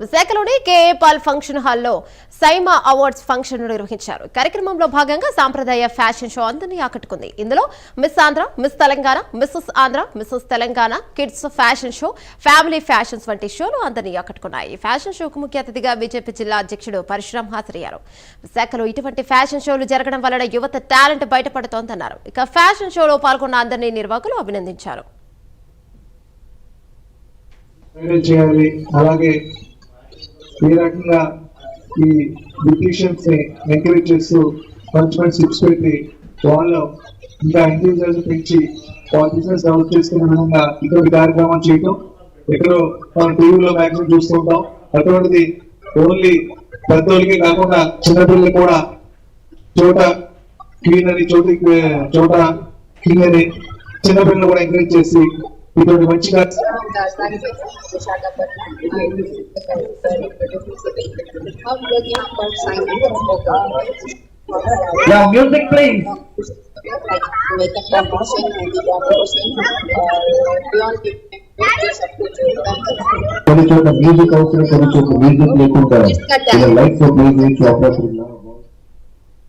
విశాఖలోని KA Paul function హాల్లో SIIMA awards function నిర్వహించారు. కార్యక్రమంలో భాగంగా సాంప్రదాయ ఫ్యాషన్ షో అందరినీ ఆకట్టుకుంది. ఇందులో miss Andhra, miss Telangana, Mrs Andhra, Mrs Telangana, kids fashion show, family fashions వంటి షోలు అందరినీ ఆకట్టుకున్నాయి. ఈ ఫ్యాషన్ షోకు ముఖ్య అతిథిగా బీజేపీ జిల్లా అధ్యక్షుడు పరశురాం హాజరయ్యారు. విశాఖలో ఇటువంటి ఫ్యాషన్ షోలు జరగడం వలన యువత టాలెంట్ బయటపడుతోందన్నారు. ఇక ఫ్యాషన్ షోలో పాల్గొన్న అందరినీ నిర్వాహకులు అభినందించారు. చేయాలి. అలాగే ఈ రకంగా ఈ బ్యూటిషియన్స్ ని ఎంకరేజ్ చేస్తూ మంచి మంచి టిప్స్ పెట్టి వాళ్ళు ఇంకా ఎంకరేజ్ పెంచి వాళ్ళ బిజినెస్ డెవలప్ చేసుకునే విధంగా ఇటువంటి కార్యక్రమాలు చేయటం ఎక్కడో మనం టీవీలో మ్యాక్సిమం చూస్తుంటాం. అటువంటిది ఓన్లీ పెద్దోళ్ళకి కాకుండా చిన్నపిల్లలు కూడా చోట క్లీన్ అని చోట క్లీన్ అని చిన్నపిల్లలు కూడా ఎంకరేజ్ చేసి ఇటువంటి మంచిగా music please. కొన్ని చోట మ్యూజిక్ అవసరం, కొన్ని చోట మ్యూజిక్ లేకుండా లైఫ్ మ్యూజిక్